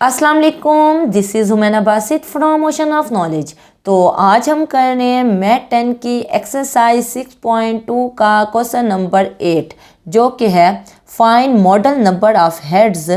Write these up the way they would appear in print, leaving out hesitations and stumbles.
अस्सलाम वालेकुम, this is हुमैना Basit from ocean of knowledge. तो आज हम कर रहे हैं मैथ 10 की एक्सरसाइज 6.2 का क्वेश्चन नंबर 8 जो कि है find model number of heads.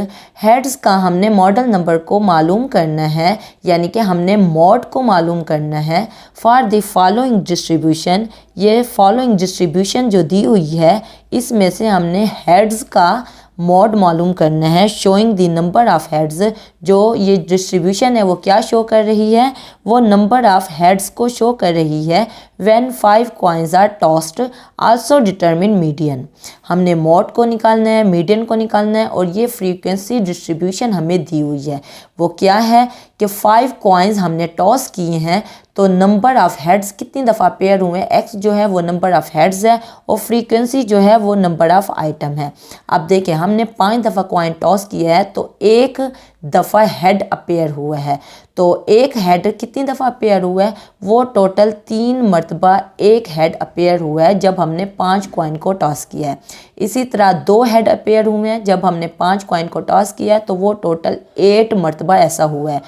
Heads का हमने मॉडल नंबर को मालूम करना है, यानी कि हमने मॉड को मालूम करना है फॉर द फॉलोइंग डिस्ट्रीब्यूशन। ये फॉलोइंग डिस्ट्रीब्यूशन जो दी हुई है इसमें से हमने हेड्स का मॉड मालूम करना है। Showing the number of heads, जो ये डिस्ट्रीब्यूशन है वो क्या शो कर रही है, वो नंबर ऑफ हेड्स को शो कर रही है। When 5 coins are tossed also determine median. हमने मॉड को निकालना है, मीडियन को निकालना है और ये फ्रीक्वेंसी डिस्ट्रीब्यूशन हमें दी हुई है। वो क्या है कि 5 कॉइन्स हमने टॉस किए हैं, तो नंबर ऑफ हेड्स कितनी दफ़ा पेयर हुए हैं, एक्स जो है वो नंबर ऑफ हेड्स है और फ्रीक्वेंसी जो है वो नंबर ऑफ आइटम है। अब देखें, हमने 5 दफ़ा कॉइन टॉस किया है तो एक दफ़ा हेड अपेयर हुआ है। तो एक हेड कितनी दफ़ा अपेयर हुआ है, वो टोटल 3 मरतबा एक हेड अपेयर हुआ है जब हमने 5 कॉइन को टॉस किया है। इसी तरह 2 हेड अपेयर हुए हैं जब हमने 5 कॉइन को टॉस किया है, तो वो टोटल 8 मरतबा ऐसा हुआ है।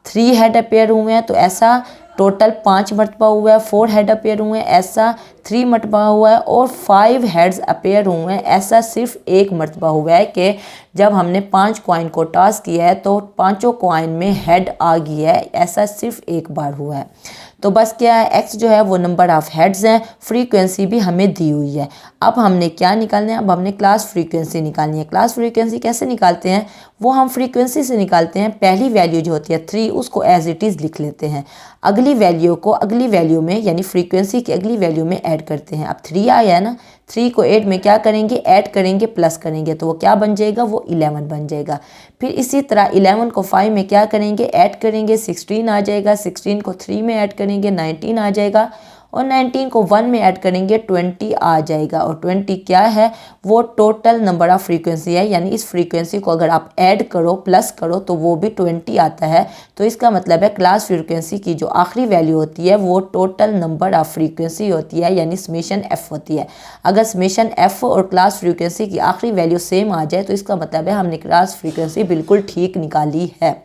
3 हेड अपेयर हुए हैं तो ऐसा टोटल 5 मरतबा हुआ है। 4 हेड अपेयर हुए हैं, ऐसा 3 मरतबा हुआ है। और 5 हेड्स अपेयर हुए हैं, ऐसा सिर्फ 1 मरतबा हुआ है कि जब हमने 5 कॉइन को टॉस किया है तो पांचों कॉइन में हेड आ गई है, ऐसा सिर्फ एक बार हुआ है। तो बस क्या है, एक्स जो है वो नंबर ऑफ हेड्स हैं, फ्रीक्वेंसी भी हमें दी हुई है। अब हमने क्या निकालना है, अब हमने क्लास फ्रीक्वेंसी निकालनी है। क्लास फ्रीक्वेंसी कैसे निकालते हैं, वो हम फ्रीक्वेंसी से निकालते हैं। पहली वैल्यू जो होती है 3 उसको एज इट इज़ लिख लेते हैं, अगली वैल्यू को अगली वैल्यू में यानी फ्रीक्वेंसी की अगली वैल्यू में ऐड करते हैं। अब 3 आया है ना, 3 को 8 में क्या करेंगे, ऐड करेंगे, प्लस करेंगे, तो वो क्या बन जाएगा, वो 11 बन जाएगा। फिर इसी तरह 11 को 5 में क्या करेंगे, ऐड करेंगे, 16 आ जाएगा। 16 को 3 में ऐड करेंगे, 19 आ जाएगा। और 19 को 1 में ऐड करेंगे, 20 आ जाएगा। और 20 क्या है, वो टोटल नंबर ऑफ फ्रीक्वेंसी है, यानी इस फ्रीक्वेंसी को अगर आप ऐड करो, प्लस करो, तो वो भी 20 आता है। तो इसका मतलब है क्लास फ्रीक्वेंसी की जो आखिरी वैल्यू होती है वो टोटल नंबर ऑफ फ्रीक्वेंसी होती है, यानी समेशन एफ होती है। अगर समेशन एफ और क्लास फ्रीक्वेंसी की आखिरी वैल्यू सेम आ जाए तो इसका मतलब है हमने क्लास फ्रीक्वेंसी बिल्कुल ठीक निकाली है।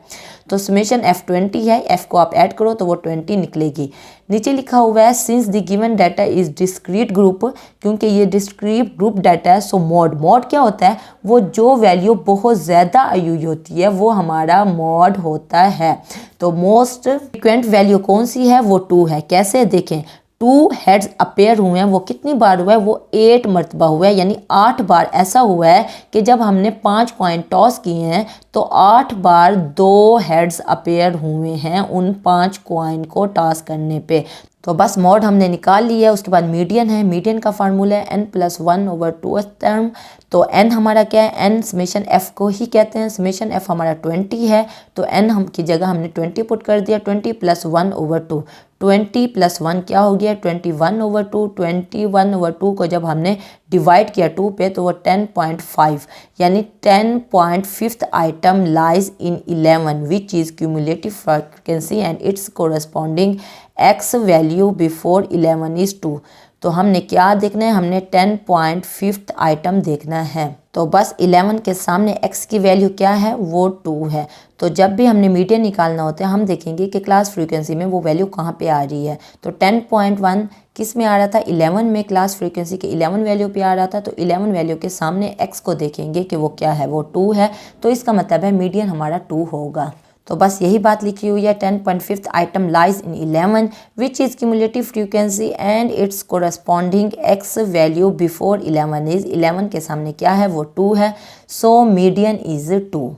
तो समेशन F20 है, F को आप ऐड करो तो वो 20 निकलेगी। नीचे लिखा हुआ है since the given data is discrete group, क्योंकि ये डिस्क्रीट ग्रुप डाटा है। सो मॉड क्या होता है, वो जो वैल्यू बहुत ज़्यादा आई हुई होती है वो हमारा मॉड होता है। तो मोस्ट फ्रिक्वेंट वैल्यू कौन सी है, वो 2 है। कैसे देखें, 2 हेड्स अपेयर हुए हैं, वो कितनी बार हुआ है, वो 8 मरतबा हुआ है, यानी 8 बार ऐसा हुआ है कि जब हमने 5 कॉइन टॉस किए हैं तो 8 बार 2 हेड्स अपेयर हुए हैं उन 5 कॉइन को टॉस करने पे। तो बस मॉड हमने निकाल लिया है। उसके बाद मीडियन है, मीडियन का फार्मूला है n+1/2 टर्म। तो n हमारा क्या है, n समेशन f को ही कहते हैं। समेशन f हमारा 20 है, तो n हम की जगह हमने 20 पुट कर दिया। 20 + 1/2, 20 + 1 क्या हो गया, 21/2। 21/2 को जब हमने डिवाइड किया 2 पे तो वो 10.5, यानी 10.5th item lies in 11 which is cumulative frequency and it's corresponding x value before 11 is 2। तो हमने क्या देखना है, हमने 10.5th आइटम देखना है। तो बस 11 के सामने x की वैल्यू क्या है, वो 2 है। तो जब भी हमने मीडियन निकालना होता है हम देखेंगे कि क्लास फ्रीक्वेंसी में वो वैल्यू कहाँ पे आ रही है। तो 10.1 किस में आ रहा था, 11 में, क्लास फ्रीक्वेंसी के 11 वैल्यू पे आ रहा था। तो 11 वैल्यू के सामने x को देखेंगे कि वो क्या है, वो 2 है। तो इसका मतलब है मीडियन हमारा 2 होगा। तो बस यही बात लिखी हुई है, 10.5th item lies in 11 which is cumulative frequency and it's corresponding x value before 11 is, 11 के सामने क्या है, वो 2 है। So median is 2।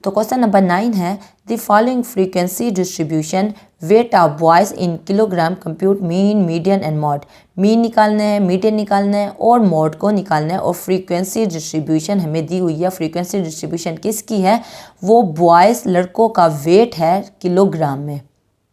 तो क्वेश्चन नंबर 9 है, the following frequency distribution weight of voice in kilogram compute mean, median and mod. Mean निकालना है, मीडियन निकालना है और मॉड को निकालना है। और फ्रीक्वेंसी डिस्ट्रीब्यूशन हमें दी हुई है। फ्रीक्वेंसी डिस्ट्रीब्यूशन किसकी है, वो बॉयज़ लड़कों का वेट है किलोग्राम में।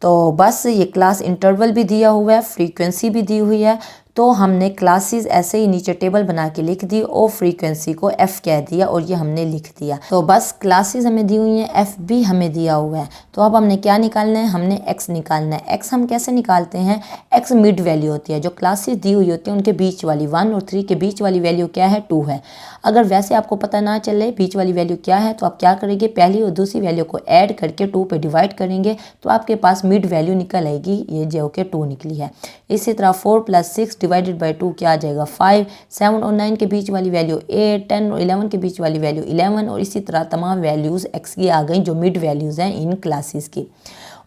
तो बस ये क्लास इंटरवल भी दिया हुआ है, फ्रीक्वेंसी भी दी हुई है। तो हमने क्लासेस ऐसे ही नीचे टेबल बना के लिख दी और फ्रीक्वेंसी को f कह दिया और ये हमने लिख दिया। तो बस क्लासेस हमें दी हुई हैं, f भी हमें दिया हुआ है। तो अब हमने क्या निकालना है, हमने x निकालना है। x हम कैसे निकालते हैं, x मिड वैल्यू होती है, जो क्लासेस दी हुई होती है उनके बीच वाली 1 और 3 के बीच वाली वैल्यू क्या है, 2 है। अगर वैसे आपको पता ना चले बीच वाली वैल्यू क्या है तो आप क्या करेंगे, पहली और दूसरी वैल्यू को ऐड करके 2 पे डिवाइड करेंगे तो आपके पास मिड वैल्यू निकल आएगी, ये जो कि 2 निकली है। इसी तरह 4 + 6 डिवाइडेड बाई 2 क्या आ जाएगा, 5। 7 और 9 के बीच वाली वैल्यू 8, 10 और 11 के बीच वाली वैल्यू 11 और इसी तरह तमाम वैल्यूज़ x की आ गई जो मिड वैल्यूज़ हैं इन क्लासेस की।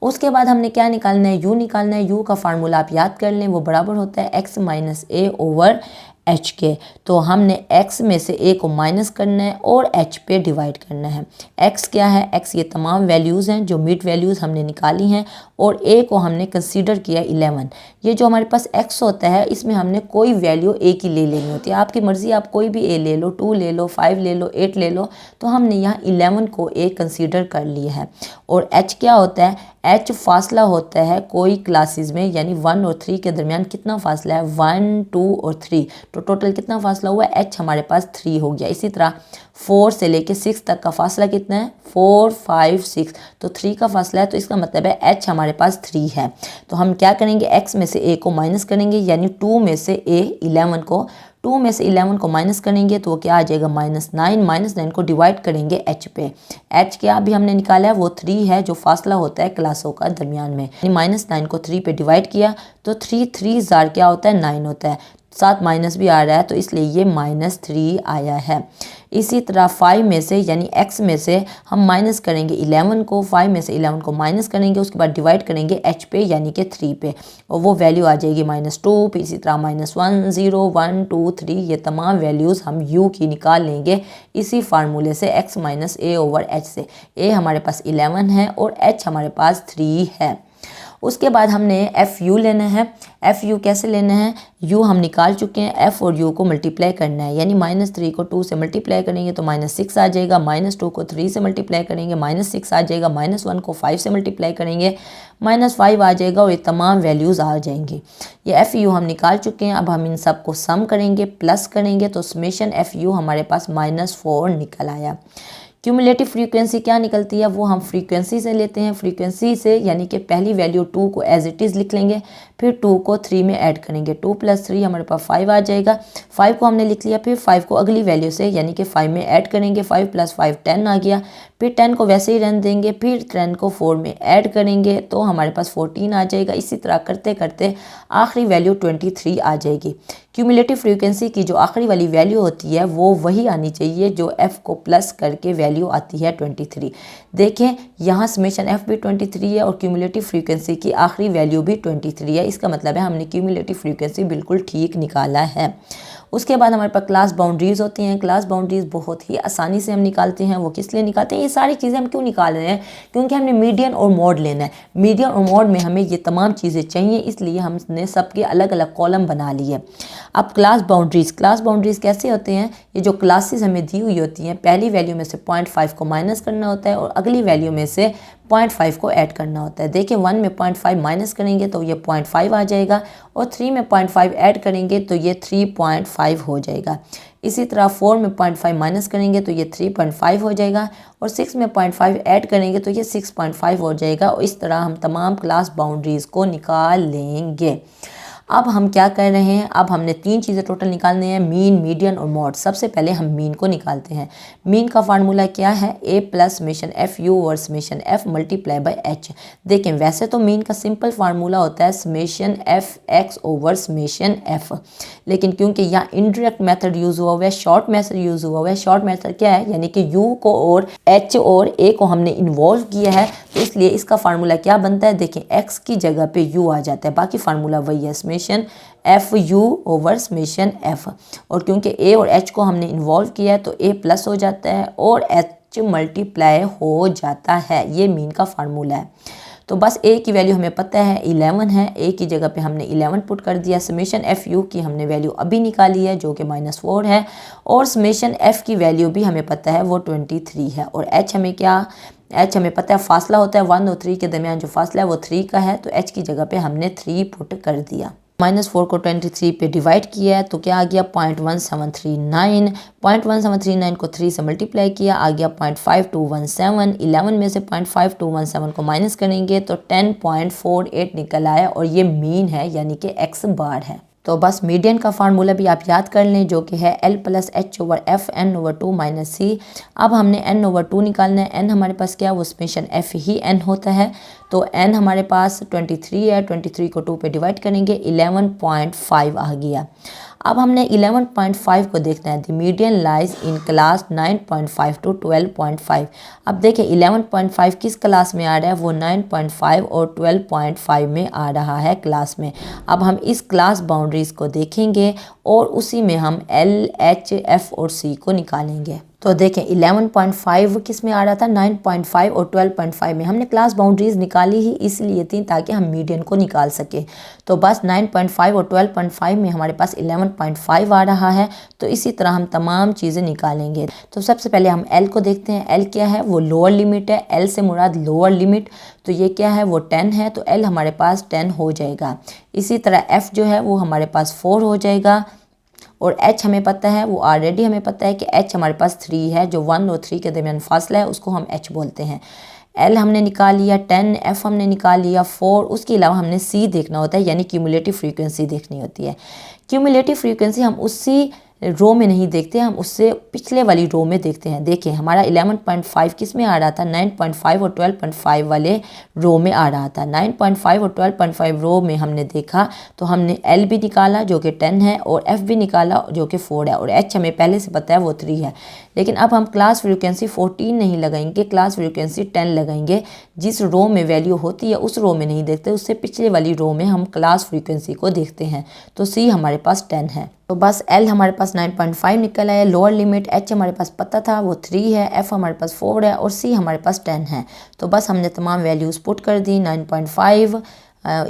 उसके बाद हमने क्या निकालना है, u निकालना है। u का फार्मूला आप याद कर लें, वो बराबर होता है x - a ओवर h के। तो हमने x में से a को माइनस करना है और h पे डिवाइड करना है। x क्या है, x ये तमाम वैल्यूज़ हैं जो मिड वैल्यूज़ हमने निकाली हैं और a को हमने कंसीडर किया 11। ये जो हमारे पास x होता है इसमें हमने कोई वैल्यू a की ले लेनी होती है, आपकी मर्ज़ी, आप कोई भी a ले लो, 2 ले लो, 5 ले लो, 8 ले लो। तो हमने यहाँ 11 को a कंसीडर कर लिया है। और h क्या होता है, h फासला होता है कोई क्लासेस में, यानी 1 और 3 के दरमियान कितना फासला है, 1, 2 और 3। तो टोटल कितना फासला हुआ, h हमारे पास 3 हो गया। इसी तरह 4 से लेके 6 तक का फासला कितना है, 4, 5, 6। तो 3 का फासला है, तो इसका मतलब है h हमारे पास 3 है। तो हम क्या करेंगे, x में से a को माइनस करेंगे, यानी 2 में से a 11 को 2 में से 11 को माइनस करेंगे तो वो क्या आ जाएगा, -9। -9 को डिवाइड करेंगे h पे। h क्या अभी हमने निकाला है, वो 3 है जो फासला होता है क्लासों का दरमियान में। -9 को 3 पे डिवाइड किया तो 3 जार क्या होता है, 9 होता है। साथ माइनस भी आ रहा है तो इसलिए ये -3 आया है। इसी तरह 5 में से यानी x में से हम माइनस करेंगे 11 को, 5 में से 11 को माइनस करेंगे, उसके बाद डिवाइड करेंगे h पे यानी कि 3 पे और वो वैल्यू आ जाएगी -2। फिर इसी तरह -1, 0, 1, 2, 3 ये तमाम वैल्यूज़ हम u की निकाल लेंगे इसी फार्मूले से, x - a ओवर h से। a हमारे पास 11 है और h हमारे पास 3 है। उसके बाद हमने FU लेना है। FU कैसे लेना है, U हम निकाल चुके हैं, F और U को मल्टीप्लाई करना है, यानी -3 को 2 से मल्टीप्लाई करेंगे तो -6 आ जाएगा, -2 को 3 से मल्टीप्लाई करेंगे -6 आ जाएगा, -1 को 5 से मल्टीप्लाई करेंगे -5 आ जाएगा और ये तमाम वैल्यूज़ आ जाएंगी। ये FU हम निकाल चुके हैं। अब हम इन सब को सम करेंगे, प्लस करेंगे तो समेशन FU हमारे पास -4 निकल आया। क्यूमुलेटिव फ्रीक्वेंसी क्या निकलती है, वो हम फ्रीक्वेंसी से लेते हैं। फ्रीक्वेंसी से यानी कि पहली वैल्यू 2 को एज इट इज़ लिख लेंगे, फिर 2 को 3 में ऐड करेंगे, 2 + 3 हमारे पास 5 आ जाएगा। 5 को हमने लिख लिया, फिर 5 को अगली वैल्यू से यानी कि 5 में ऐड करेंगे, 5 + 5 10 आ गया। फिर 10 को वैसे ही रहने देंगे, फिर 10 को 4 में ऐड करेंगे तो हमारे पास 14 आ जाएगा। इसी तरह करते करते आखिरी वैल्यू 23 आ जाएगी। क्यूमुलेटिव फ्रीक्वेंसी की जो आखिरी वाली वैल्यू होती है वो वही आनी चाहिए जो f को प्लस करके वैल्यू आती है 23। देखें यहाँ समेशन f भी 23 है और क्यूमुलेटिव फ्रीक्वेंसी की आखिरी वैल्यू भी 23 है। इसका मतलब है हमने क्यूमुलेटिव फ्रीक्वेंसी बिल्कुल ठीक निकाला है। उसके बाद हमारे पास क्लास बाउंड्रीज होती हैं। क्लास बाउंड्रीज बहुत ही आसानी से हम निकालते हैं। वो किस लिए निकालते हैं, ये सारी चीज़ें हम क्यों निकाल रहे हैं, क्योंकि हमने मीडियन और मॉड लेना है। मीडियन और मॉड में हमें ये तमाम चीज़ें चाहिए, इसलिए हमने सबके अलग अलग कॉलम बना लिए। अब क्लास बाउंड्रीज कैसे होते हैं, ये जो क्लासेस हमें दी हुई होती हैं, पहली वैल्यू में से 0.5 को माइनस करना होता है और अगली वैल्यू में से 0.5 को ऐड करना होता है। देखिए 1 में 0.5 माइनस करेंगे तो ये 0.5 आ जाएगा और 3 में 0.5 ऐड करेंगे तो ये 3.5 हो जाएगा। इसी तरह 4 में 0.5 माइनस करेंगे तो ये 3.5 हो जाएगा और 6 में 0.5 ऐड करेंगे तो ये 6.5 हो जाएगा। और इस तरह हम तमाम क्लास बाउंड्रीज़ को निकाल लेंगे। अब हम क्या कर रहे हैं, अब हमने 3 चीज़ें टोटल निकालनी है, मीन, मीडियन और मॉड। सबसे पहले हम मीन को निकालते हैं। मीन का फार्मूला क्या है, a plus summation FU over summation F multiply by H। देखें वैसे तो मीन का सिंपल फार्मूला होता है summation FX over summation F, लेकिन क्योंकि यहाँ इनडायरेक्ट मेथड यूज़ हुआ हुआ है, शॉर्ट मेथड यूज़ हुआ हुआ है। शॉर्ट मेथड क्या है, यानी कि U को और H और A को हमने इन्वॉल्व किया है, तो इसलिए इसका फार्मूला क्या बनता है, देखें X की जगह पे U आ जाता है, बाकी फार्मूला वही है, summation FU over summation F। और क्योंकि A और H को हमने इन्वॉल्व किया है तो A प्लस हो जाता है और H मल्टीप्लाई हो जाता है। ये मीन का फार्मूला है। तो बस A की वैल्यू हमें पता है 11 है, A की जगह पे हमने 11 पुट कर दिया। समेशन FU की हमने वैल्यू अभी निकाली है जो कि -4 है और समेशन F की वैल्यू भी हमें पता है वो 23 है। और H हमें क्या, H हमें पता है फासला होता है 1 और 3 के दरमियान जो फासला है वो 3 का है, तो H की जगह पे हमने 3 पुट कर दिया। -4 को 23 पे डिवाइड किया है तो क्या आ गया 0.1739। 0.1739 को 3 से मल्टीप्लाई किया, आ गया 0.5217। 11 में से 0.5217 को माइनस करेंगे तो 10.48 निकल आया और ये मीन है यानी कि x बार है। तो बस मीडियन का फार्मूला भी आप याद कर लें जो कि है L + H/F n/2 - C। अब हमने n/2 निकालना है। n हमारे पास क्या है, वो समेशन f ही n होता है। तो n हमारे पास 23 है, 23 को 2 पे डिवाइड करेंगे 11.5 आ गया। अब हमने 11.5 को देखना है। The median lies in class 9.5 to 12.5। अब देखिए 11.5 किस क्लास में आ रहा है, वो 9.5 और 12.5 में आ रहा है क्लास में। अब हम इस क्लास बाउंड्रीज को देखेंगे और उसी में हम L, H, F और C को निकालेंगे। तो देखें 11.5 किस में आ रहा था, 9.5 और 12.5 में। हमने क्लास बाउंड्रीज निकाली ही इसलिए थी ताकि हम मीडियन को निकाल सके। तो बस 9.5 और 12.5 में हमारे पास 11.5 आ रहा है। तो इसी तरह हम तमाम चीज़ें निकालेंगे। तो सबसे पहले हम L को देखते हैं। L क्या है, वो लोअर लिमिट है। L से मुराद लोअर लिमिट, तो ये क्या है, वो 10 है। तो L हमारे पास 10 हो जाएगा। इसी तरह F जो है वो हमारे पास 4 हो जाएगा। और h हमें पता है, वो ऑलरेडी हमें पता है कि h हमारे पास 3 है। जो 1 और 3 के दरमियान फासला है उसको हम h बोलते हैं। L हमने निकाल लिया 10, F हमने निकाल लिया 4। उसके अलावा हमने C देखना होता है यानी क्यूमुलेटिव फ्रीक्वेंसी देखनी होती है। क्यूमुलेटिव फ्रीक्वेंसी हम उसी रो में नहीं देखते, हम उससे पिछले वाली रो में देखते हैं। देखिए हमारा 11.5 किस में आ रहा था, 9.5 और 12.5 वाले रो में आ रहा था। 9.5 और 12.5 रो में हमने देखा तो हमने L भी निकाला जो कि 10 है और F भी निकाला जो कि 4 है और H हमें पहले से पता है वो 3 है। लेकिन अब हम क्लास फ्रीक्वेंसी 14 नहीं लगाएंगे, क्लास फ्रीक्वेंसी 10 लगाएंगे। जिस रो में वैल्यू होती है उस रो में नहीं देखते, उससे पिछले वाली रो में हम क्लास फ्रीक्वेंसी को देखते हैं। तो C हमारे पास 10 है। तो बस L हमारे पास 9.5 निकल आया लोअर लिमिट। H हमारे पास पता था वो 3 है, F हमारे पास 4 है और C हमारे पास 10 है। तो बस हमने तमाम वैल्यूज़ पुट कर दी। 9.5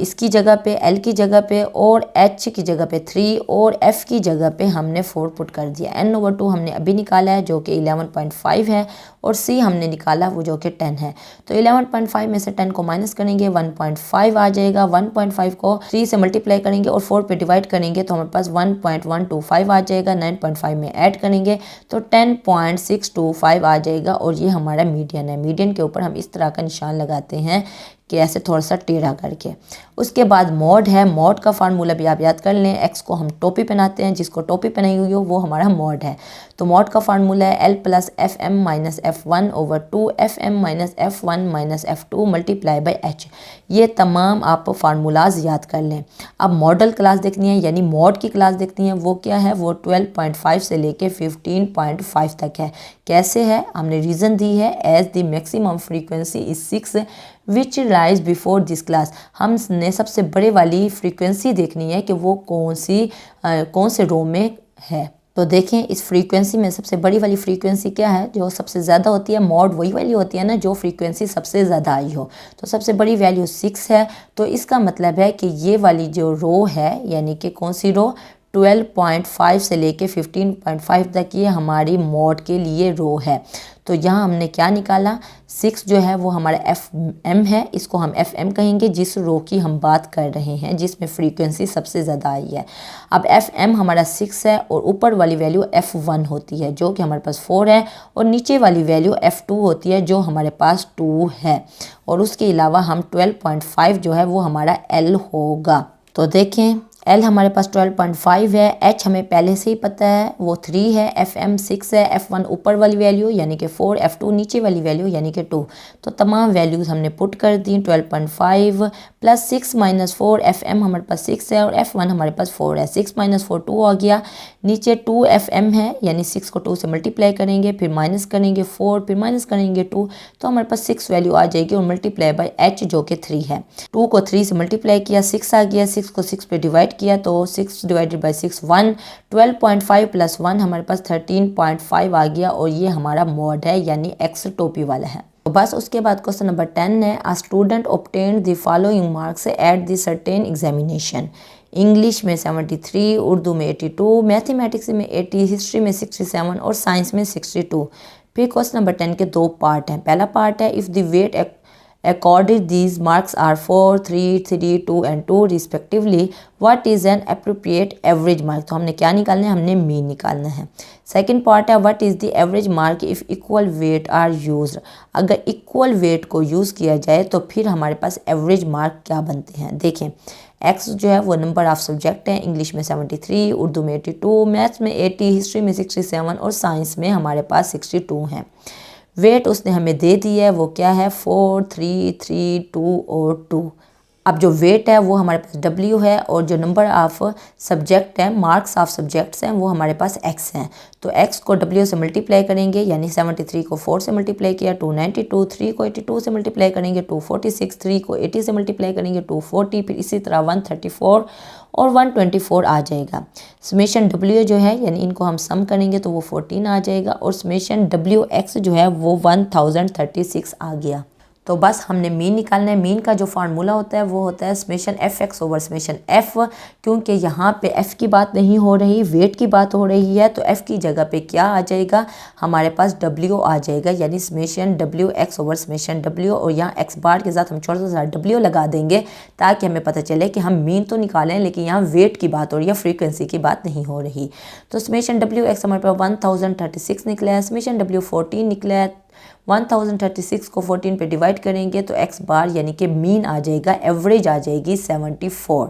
इसकी जगह पे, L की जगह पे और H की जगह पे 3 और F की जगह पे हमने 4 पुट कर दिया। n/2 हमने अभी निकाला है जो कि 11.5 है और C हमने निकाला वो जो कि 10 है। तो 11.5 में से 10 को माइनस करेंगे 1.5 आ जाएगा। 1.5 को 3 से मल्टीप्लाई करेंगे और 4 पे डिवाइड करेंगे तो हमारे पास 1.125 आ जाएगा। 9.5 में ऐड करेंगे तो 10.625 आ जाएगा और ये हमारा मीडियन है। मीडियन के ऊपर हम इस तरह का निशान लगाते हैं कि ऐसे थोड़ा सा टेढ़ा करके। उसके बाद मॉड है। मॉड का फार्मूला भी आप याद कर लें। एक्स को हम टोपी पहनाते हैं, जिसको टोपी पहनाई हुई हो वो हमारा मॉड है। तो मॉड का फार्मूला है L + Fm - F1/2 Fm - F1 - F2 × H। ये तमाम आप फार्मूलाज याद कर लें। अब मॉडल क्लास देखनी है यानी मॉड की क्लास देखनी है, वो क्या है, वो 12.5 से लेके 15.5 तक है। कैसे है, हमने रीज़न दी है as the maximum frequency is 6 which rise before this class. हमने सबसे बड़े वाली फ्रीक्वेंसी देखनी है कि वो कौन से रो में है। तो देखें इस फ्रीक्वेंसी में सबसे बड़ी वाली फ्रीक्वेंसी क्या है, जो सबसे ज़्यादा होती है। मॉड वही वैल्यू होती है ना जो फ्रीक्वेंसी सबसे ज़्यादा आई हो। तो सबसे बड़ी वैल्यू 6 है। तो इसका मतलब है कि ये वाली जो रो है यानी कि कौन सी रो, 12.5 से लेके 15.5 तक ये हमारी मॉड के लिए रो है। तो यहाँ हमने क्या निकाला, 6 जो है वो हमारा FM है, इसको हम FM कहेंगे जिस रो की हम बात कर रहे हैं जिसमें फ्रीक्वेंसी सबसे ज़्यादा आई है। अब FM हमारा 6 है और ऊपर वाली वैल्यू F1 होती है जो कि हमारे पास 4 है और नीचे वाली वैल्यू F2 होती है जो हमारे पास 2 है। और उसके अलावा हम 12.5 जो है वो हमारा L होगा। तो देखें L हमारे पास 12.5 है, H हमें पहले से ही पता है वो 3 है, FM 6 है, F1 ऊपर वाली वैल्यू यानी कि 4, F2 नीचे वाली वैल्यू यानी कि 2। तो तमाम वैल्यूज़ हमने पुट कर दी। 12.5 + 6 - 4 FM हमारे पास 6 है और F1 हमारे पास 4 है। 6 - 4 2 आ गया, नीचे 2 FM है यानी 6 को 2 से मल्टीप्लाई करेंगे, फिर माइनस करेंगे 4, फिर माइनस करेंगे 2, तो हमारे पास 6 वैल्यू आ जाएगी और × H जो कि 3 है। 2 को 3 से मल्टीप्लाई किया 6 आ गया, 6 को 6 पे डिवाइड किया तो 6 / 6 1। 12.5 + 1 हमारे पास 13.5 आ गया और ये हमारा मॉड है यानी X टोपी वाला है। तो बस उसके बाद क्वेश्चन नंबर 10 है, a student obtained the following marks at the certain examination. English में 73, उर्दू में 82, मैथमेटिक्स में 80, हिस्ट्री में 67 और साइंस में 62। फिर क्वेश्चन नंबर 10 के 2 पार्ट हैं। पहला पार्ट है if the weight According these marks are 4, 3, 3, 2 and 2 respectively. What is an appropriate average mark? तो हमने क्या निकालना है? हमने मीन निकालना है। सेकेंड पार्ट है what is the average mark if equal weight are used. अगर इक्वल वेट को यूज़ किया जाए तो फिर हमारे पास एवरेज मार्क क्या बनते हैं। देखें एक्स जो है वो नंबर ऑफ सब्जेक्ट है, इंग्लिश में 73, उर्दू में 82, मैथ्स में 80, हिस्ट्री में 67 और साइंस में हमारे पास 62 हैं। वेट उसने हमें दे दी है वो क्या है 4, 3, 3, 2 और 2। अब जो वेट है वो हमारे पास W है और जो नंबर ऑफ सब्जेक्ट है मार्क्स ऑफ सब्जेक्ट्स हैं वो हमारे पास X हैं। तो X को W से मल्टीप्लाई करेंगे यानी 73 को 4 से मल्टीप्लाई किया 292, 3 को 82 से मल्टीप्लाई करेंगे 246, 3 को 80 से मल्टीप्लाई करेंगे 240, फिर इसी तरह 134 और 124 आ जाएगा। समेशन W जो है यानी इनको हम सम करेंगे तो वो 14 आ जाएगा और समेशन WX जो है वो 1036 आ गया। तो बस हमने मीन निकालना है। मीन का जो फार्मूला होता है वो होता है summation FX over summation F। क्योंकि यहाँ पे F की बात नहीं हो रही, वेट की बात हो रही है, तो F की जगह पे क्या आ जाएगा, हमारे पास W आ जाएगा यानी summation WX over summation W। और यहाँ X बार के साथ हम छोटा सा W लगा देंगे ताकि हमें पता चले कि हम मीन तो निकालें लेकिन यहाँ वेट की बात हो रही है, फ्रीक्वेंसी की बात नहीं हो रही। तो समेशन WX हमारे पास 1036 निकला है, समेशन W 14 निकला है। 1036 को 14 पे डिवाइड करेंगे तो X बार यानी कि मीन आ जाएगा, एवरेज आ जाएगी 74।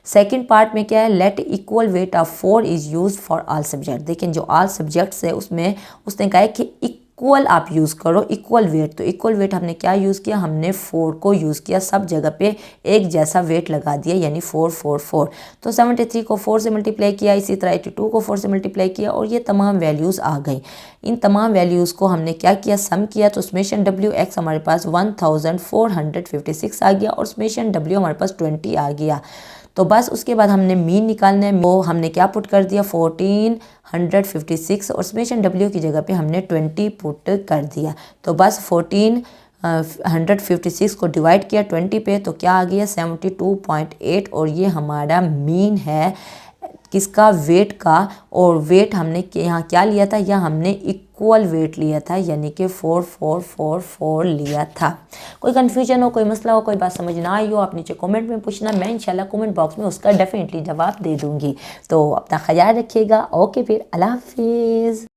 सेकेंड पार्ट में क्या है, let equal weight of 4 is use for all subject. देखें जो ऑल सब्जेक्ट्स है उसमें उसने कहा है कि इक्वल आप यूज़ करो इक्वल वेट। तो इक्वल वेट हमने क्या यूज़ किया, हमने 4 को यूज़ किया, सब जगह पे एक जैसा वेट लगा दिया यानी 4 4 4। तो 73 को 4 से मल्टीप्लाई किया, इसी तरह 82 को 4 से मल्टीप्लाई किया और ये तमाम वैल्यूज़ आ गई। इन तमाम वैल्यूज़ को हमने क्या किया, सम किया। तो समेशन WX हमारे पास 1456 आ गया और समेशन W हमारे पास 20 आ गया। तो बस उसके बाद हमने मीन निकालना है, वो हमने क्या पुट कर दिया 1456 और समेशन W की जगह पे हमने 20 पुट कर दिया। तो बस 1456 को डिवाइड किया 20 पे तो क्या आ गया 72.8 और ये हमारा मीन है किसका, वेट का। और वेट हमने यहाँ क्या लिया था, यहाँ हमने इक्वल वेट लिया था यानी कि 4444 लिया था। कोई कन्फ्यूजन हो, कोई मसला हो, कोई बात समझ ना आई हो, आप नीचे कमेंट में पूछना, मैं इंशाल्लाह कमेंट बॉक्स में उसका डेफिनेटली जवाब दे दूँगी। तो अपना ख्याल रखिएगा। ओके फिर अल्लाह हाफिज़।